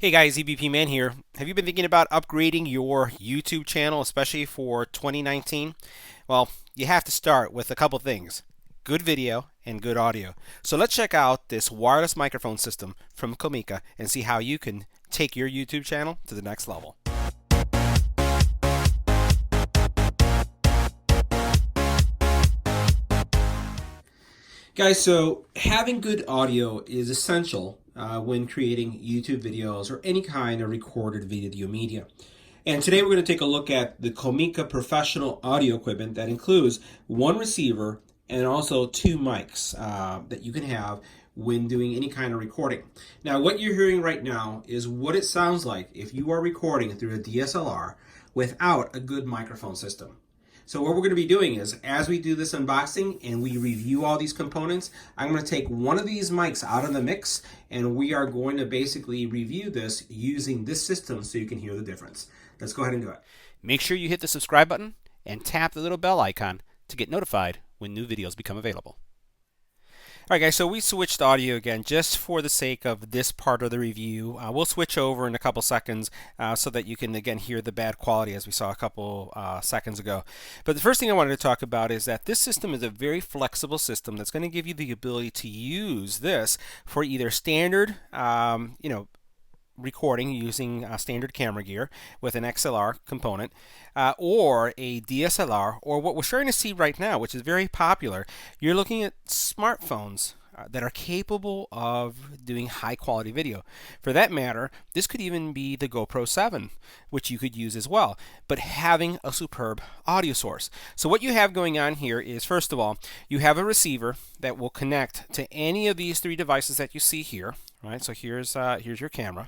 Hey guys, EBPMAN here. Have you been thinking about upgrading your YouTube channel, especially for 2019? Well, you have to start with a couple things: good video and good audio. So let's check out this wireless microphone system from Comica and see how you can take your YouTube channel to the next level. Guys, so having good audio is essential when creating YouTube videos or any kind of recorded video media. And today we're going to take a look at the Comica professional audio equipment that includes one receiver and also two mics that you can have when doing any kind of recording. Now, what you're hearing right now is what it sounds like if you are recording through a DSLR without a good microphone system. So what we're going to be doing is, as we do this unboxing and we review all these components, I'm going to take one of these mics out of the mix and we are going to basically review this using this system so you can hear the difference. Let's go ahead and do it. Make sure you hit the subscribe button and tap the little bell icon to get notified when new videos become available. Alright guys, so we switched audio again just for the sake of this part of the review. We'll switch over in a couple seconds so that you can again hear the bad quality as we saw a couple seconds ago. But the first thing I wanted to talk about is that this system is a very flexible system that's going to give you the ability to use this for either standard, recording using standard camera gear with an XLR component or a DSLR, or what we're starting to see right now, which is very popular. You're looking at smartphones that are capable of doing high quality video. For that matter, this could even be the GoPro 7, which you could use as well, but having a superb audio source. So what you have going on here is, first of all, you have a receiver that will connect to any of these three devices that you see here. Right, so here's your camera.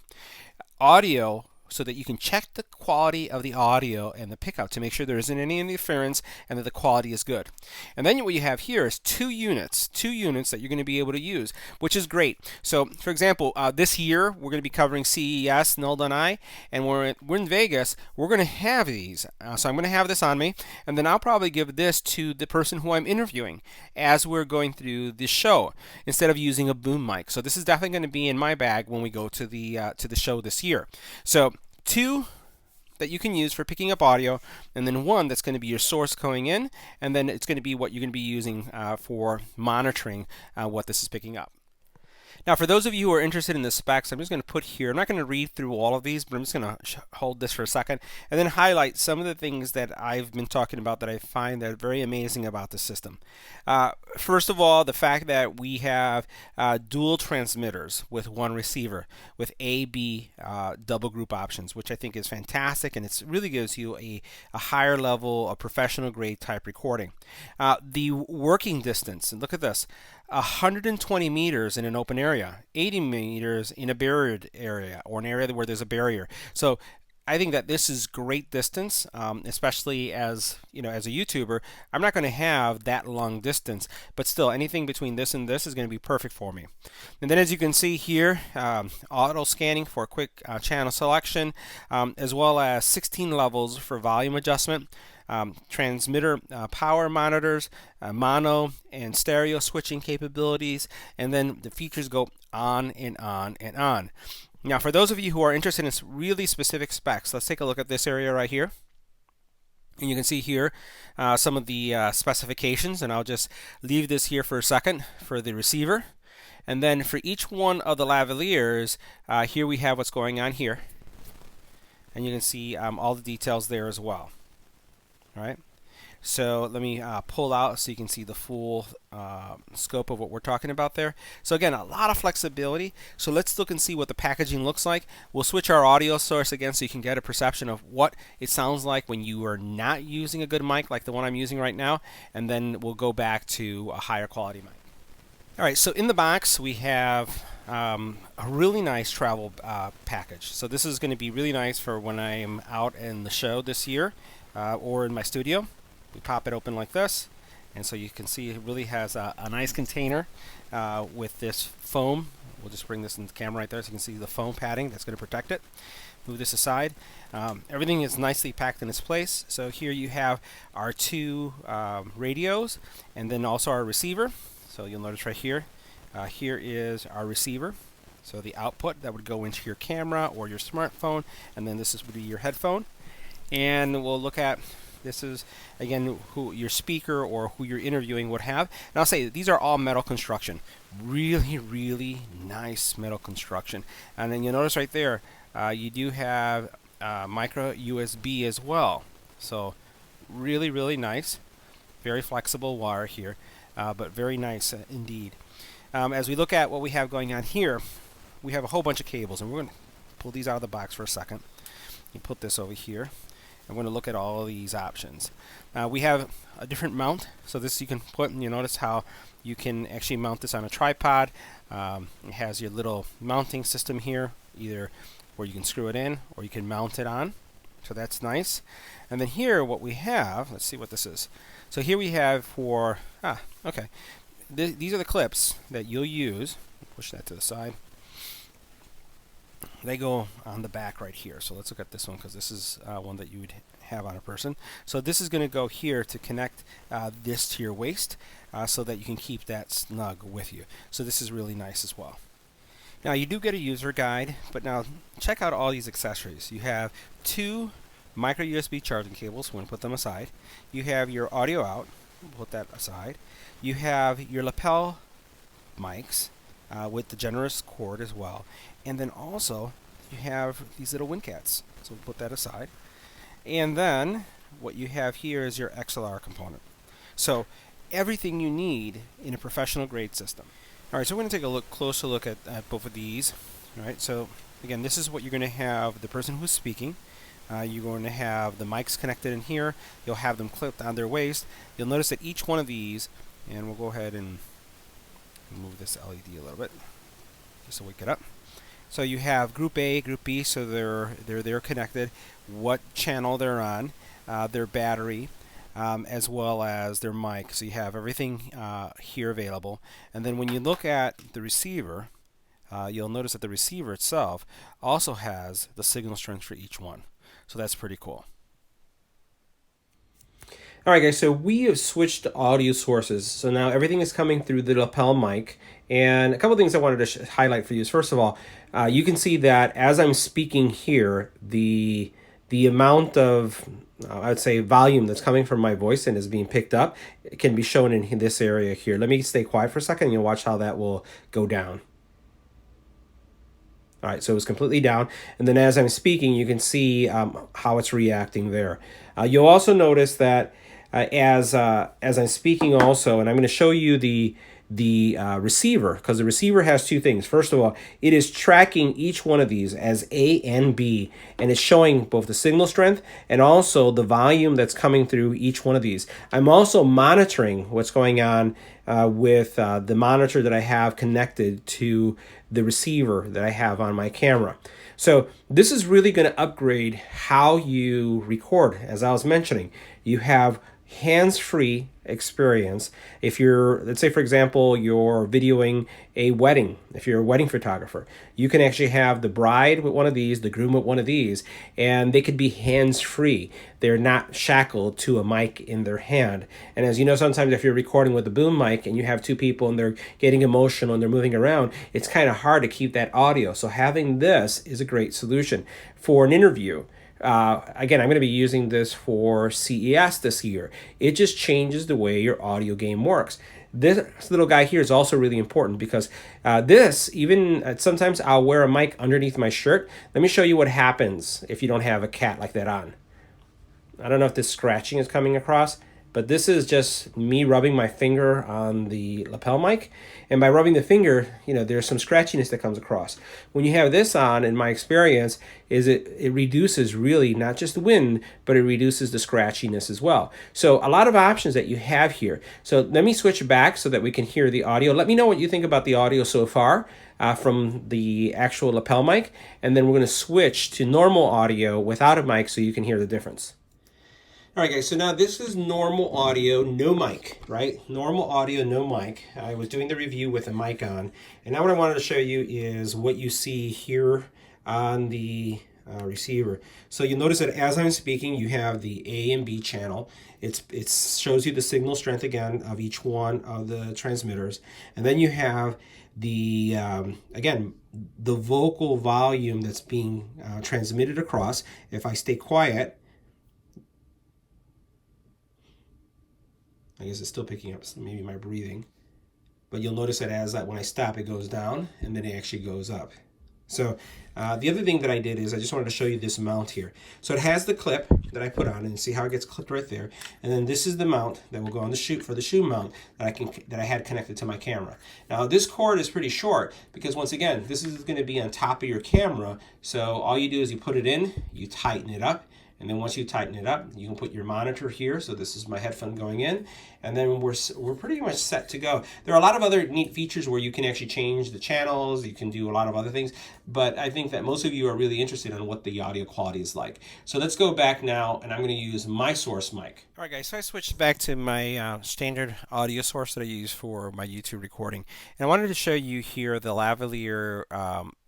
Audio, so that you can check the quality of the audio and the pickup to make sure there isn't any interference and that the quality is good. And then what you have here is two units that you're going to be able to use, which is great. So, for example, this year we're going to be covering CES, NOLDA, and we're in Vegas. We're going to have these. So I'm going to have this on me, and then I'll probably give this to the person who I'm interviewing as we're going through this show, instead of using a boom mic. So this is definitely going to be in my bag when we go to the show this year. So two that you can use for picking up audio, and then one that's going to be your source going in, and then it's going to be what you're going to be using for monitoring what this is picking up. Now, for those of you who are interested in the specs, I'm just going to put here, I'm not going to read through all of these, but I'm just going to hold this for a second and then highlight some of the things that I've been talking about that I find that are very amazing about the system. First of all, the fact that we have dual transmitters with one receiver with A/B double group options, which I think is fantastic, and it really gives you a higher level of professional grade type recording. The working distance, and look at this, 120 meters in an open area, 80 meters in a barriered area, or an area where there's a barrier. So I think that this is great distance, especially as as a YouTuber. I'm not going to have that long distance, but still, anything between this and this is going to be perfect for me. And then, as you can see here, auto scanning for quick channel selection, as well as 16 levels for volume adjustment. Transmitter power monitors, mono and stereo switching capabilities, and then the features go on and on and on. Now, for those of you who are interested in really specific specs, let's take a look at this area right here. And you can see here some of the specifications, and I'll just leave this here for a second for the receiver. And then for each one of the lavaliers, here we have what's going on here. And you can see all the details there as well. All right, so let me pull out so you can see the full scope of what we're talking about there. So again, a lot of flexibility. So let's look and see what the packaging looks like. We'll switch our audio source again so you can get a perception of what it sounds like when you are not using a good mic like the one I'm using right now, and then we'll go back to a higher quality mic. All right, so in the box we have a really nice travel package. So this is going to be really nice for when I'm out in the show this year. Or in my studio. We pop it open like this, and so you can see it really has a nice container with this foam. We'll just bring this in the camera right there so you can see the foam padding that's going to protect it. Move this aside. Everything is nicely packed in its place. So here you have our two radios, and then also our receiver. So you'll notice right here, here is our receiver. So the output that would go into your camera or your smartphone, and then this would be your headphone. And we'll look at, this is again who your speaker or who you're interviewing would have. And I'll say these are all metal construction, really nice metal construction. And then you'll notice right there, you do have micro USB as well. So really nice, very flexible wire here, but very nice indeed. As we look at what we have going on here, we have a whole bunch of cables, and we're going to pull these out of the box for a second. You put this over here. I'm going to look at all of these options. We have a different mount, so this you can put, and you notice how you can actually mount this on a tripod. It has your little mounting system here, either where you can screw it in or you can mount it on. So that's nice. And then here what we have, let's see what this is. So here we have for, okay. These are the clips that you'll use. Push that to the side. They go on the back right here. So let's look at this one, because this is one that you would have on a person. So this is going to go here to connect this to your waist so that you can keep that snug with you. So this is really nice as well. Now you do get a user guide, but now check out all these accessories. You have 2 micro USB charging cables. We're going to put them aside. You have your audio out. We'll put that aside. You have your lapel mics with the generous cord as well. And then also you have these little WinCats. So we'll put that aside. And then what you have here is your XLR component. So everything you need in a professional grade system. All right, so we're going to take a closer look at both of these. All right, so again, this is what you're going to have the person who's speaking. You're going to have the mics connected in here. You'll have them clipped on their waist. You'll notice that each one of these, and we'll go ahead and move this LED a little bit just to wake it up. So you have Group A, Group B, so they're connected. What channel they're on, their battery, as well as their mic. So you have everything here available. And then when you look at the receiver, you'll notice that the receiver itself also has the signal strength for each one. So that's pretty cool. All right, guys, so we have switched to audio sources. So now everything is coming through the lapel mic. And a couple things I wanted to highlight for you is, first of all, you can see that as I'm speaking here, the amount of, I would say, volume that's coming from my voice and is being picked up can be shown in this area here. Let me stay quiet for a second and you'll watch how that will go down. All right, so it's completely down. And then as I'm speaking, you can see how it's reacting there. You'll also notice that as I'm speaking also, and I'm going to show you the receiver, because the receiver has 2 things. First of all, it is tracking each one of these as A and B, and it's showing both the signal strength and also the volume that's coming through each one of these. I'm also monitoring what's going on with the monitor that I have connected to the receiver that I have on my camera. So this is really going to upgrade how you record. As I was mentioning, you have hands-free experience. If you're, let's say for example, you're videoing a wedding, if you're a wedding photographer, you can actually have the bride with one of these, the groom with one of these, and they could be hands-free. They're not shackled to a mic in their hand. And as you know, sometimes if you're recording with a boom mic and you have 2 people and they're getting emotional and they're moving around, it's kind of hard to keep that audio. So having this is a great solution for an interview. Again, I'm going to be using this for CES this year. It just changes the way your audio game works. This little guy here is also really important because sometimes I'll wear a mic underneath my shirt. Let me show you what happens if you don't have a cat like that on. I don't know if this scratching is coming across, but this is just me rubbing my finger on the lapel mic. And by rubbing the finger, there's some scratchiness that comes across. When you have this on, in my experience, is it reduces really not just the wind, but it reduces the scratchiness as well. So a lot of options that you have here. So let me switch back so that we can hear the audio. Let me know what you think about the audio so far from the actual lapel mic. And then we're going to switch to normal audio without a mic so you can hear the difference. All right, guys, so now this is normal audio, no mic, right? Normal audio, no mic. I was doing the review with a mic on, and now what I wanted to show you is what you see here on the receiver. So you'll notice that as I'm speaking, you have the A and B channel. It shows you the signal strength again of each one of the transmitters. And then you have the again, the vocal volume that's being transmitted across. If I stay quiet, I guess it's still picking up maybe my breathing, but you'll notice that as when I stop, it goes down and then it actually goes up. So the other thing that I did is I just wanted to show you this mount here. So it has the clip that I put on, and see how it gets clipped right there. And then this is the mount that will go on the shoe for the shoe mount that I had connected to my camera. Now this cord is pretty short because once again, this is going to be on top of your camera. So all you do is you put it in, you tighten it up. And then once you tighten it up, you can put your monitor here. So this is my headphone going in. And then we're pretty much set to go. There are a lot of other neat features where you can actually change the channels. You can do a lot of other things. But I think that most of you are really interested in what the audio quality is like. So let's go back now, and I'm going to use my source mic. All right, guys, so I switched back to my standard audio source that I use for my YouTube recording. And I wanted to show you here the Lavalier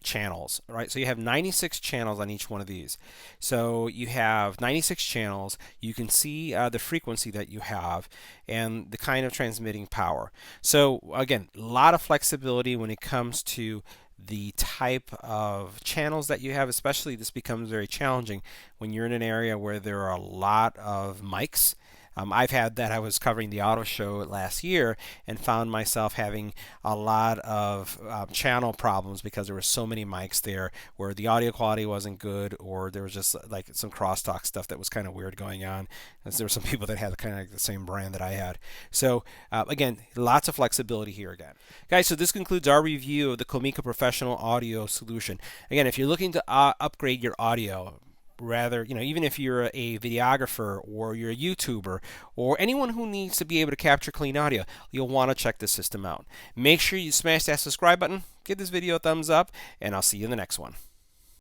channels, right? So you have 96 channels on each one of these. So you have 96 channels. You can see the frequency that you have and the kind of transmitting power. So again, a lot of flexibility when it comes to the type of channels that you have. Especially this becomes very challenging when you're in an area where there are a lot of mics. I've had that. I was covering the auto show last year and found myself having a lot of channel problems because there were so many mics there where the audio quality wasn't good, or there was just like some crosstalk stuff that was kind of weird going on. As there were some people that had kind of like the same brand that I had. So again, lots of flexibility here again. Guys, so this concludes our review of the Comica Professional Audio Solution. Again, if you're looking to upgrade your audio, rather, even if you're a videographer or you're a YouTuber or anyone who needs to be able to capture clean audio, you'll want to check this system out. Make sure you smash that subscribe button, give this video a thumbs up, and I'll see you in the next one.